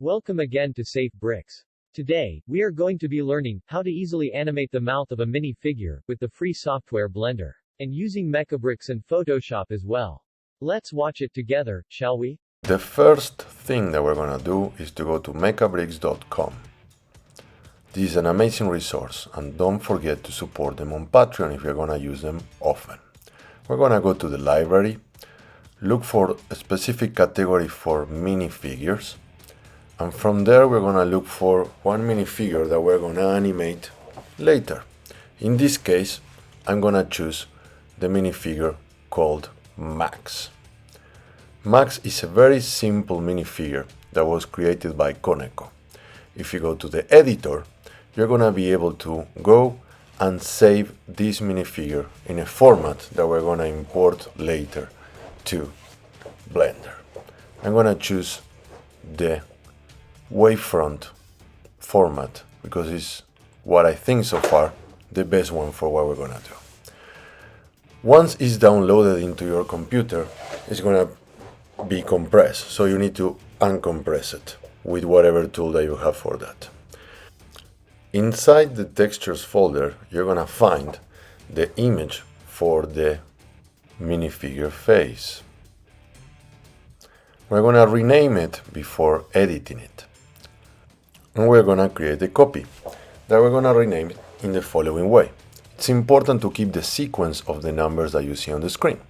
Welcome again to Safe Bricks. Today, we are going to be learning how to easily animate the mouth of a minifigure with the free software Blender, and using mecabricks and Photoshop as well. Let's watch it together, shall we? The first thing that we're going to do is to go to mecabricks.com. This is an amazing resource, and don't forget to support them on Patreon if you're going to use them often. We're going to go to the library, look for a specific category for minifigures, and from there we're going to look for one minifigure that we're going to animate later. In this case, I'm going to choose the minifigure called Max. Max is a very simple minifigure that was created by Coneco. If you go to the editor, you're going to be able to go and save this minifigure in a format that we're going to import later to Blender. I'm going to choose the wavefront format because it's what I think so far the best one for what we're going to do. Once it's downloaded into your computer, it's going to be compressed, so you need to uncompress it with whatever tool that you have for that. Inside the textures folder, you're going to find the image for the minifigure face. We're going to rename it before editing it. And we're going to create a copy that we're going to rename it in the following way. It's important to keep the sequence of the numbers that you see on the screen.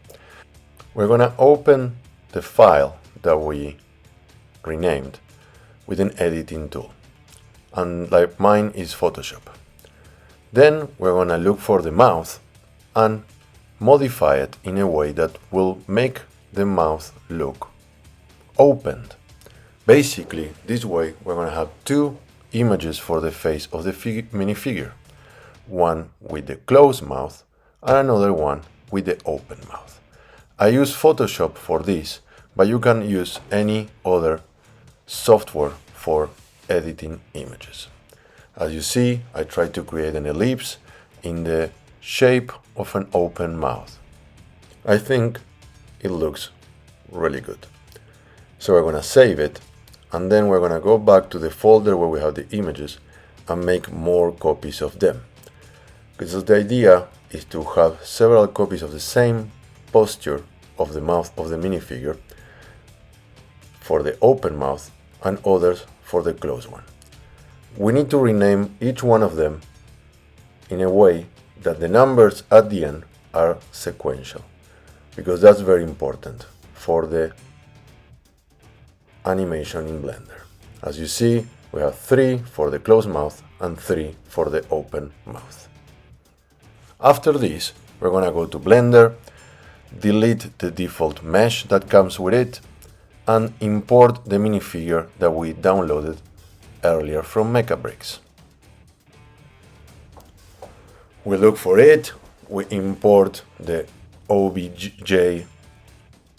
We're going to open the file that we renamed with an editing tool. And like mine is Photoshop. Then we're going to look for the mouth and modify it in a way that will make the mouth look opened. Basically, this way we're going to have two images for the face of the minifigure. One with the closed mouth and another one with the open mouth. I use Photoshop for this, but you can use any other software for editing images. As you see, I tried to create an ellipse in the shape of an open mouth. I think it looks really good. So we're going to save it, and then we're going to go back to the folder where we have the images and make more copies of them. Because the idea is to have several copies of the same posture of the mouth of the minifigure for the open mouth and others for the closed one. We need to rename each one of them in a way that the numbers at the end are sequential, because that's very important for the animation in Blender. As you see, we have 3 for the closed mouth and 3 for the open mouth. After this, we're going to go to Blender, delete the default mesh that comes with it, and import the minifigure that we downloaded earlier from mecabricks. We look for it, we import the OBJ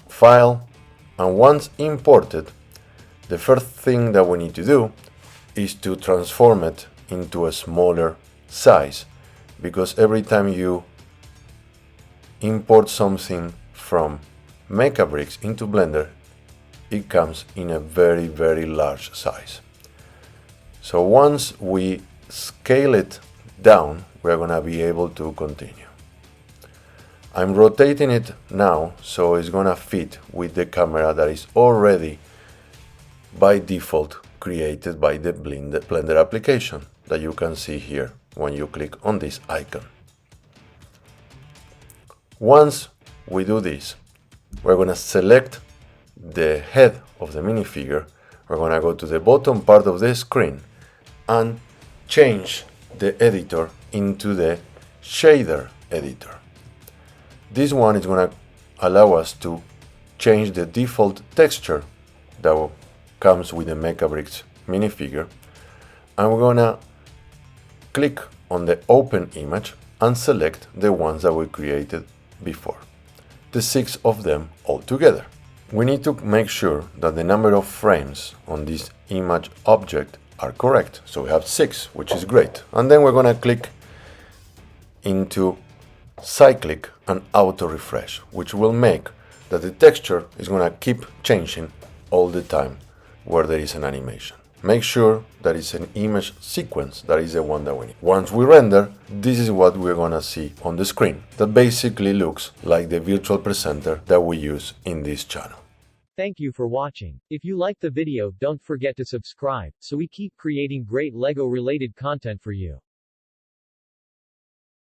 file, and once imported, the first thing that we need to do is to transform it into a smaller size, because every time you import something from mecabricks into Blender, it comes in a very, very large size. So once we scale it down, we're going to be able to continue. I'm rotating it now, so it's going to fit with the camera that is already by default created by the Blender application that you can see here when you click on this icon. Once we do this, we're going to select the head of the minifigure. We're going to go to the bottom part of the screen and change the editor into the shader editor. This one is going to allow us to change the default texture that comes with the mecabricks minifigure, and we're going to click on the open image and select the ones that we created before, the 6 of them all together. We need to make sure that the number of frames on this image object are correct. So we have 6, which is great. And then we're going to click into cyclic and auto refresh, which will make that the texture is going to keep changing all the time where there is an animation. make sure that it's an image sequence, that is the one that we need. Once we render, this is what we're gonna see on the screen. That basically looks like the virtual presenter that we use in this channel. Thank you for watching. If you like the video, don't forget to subscribe, so we keep creating great LEGO related content for you.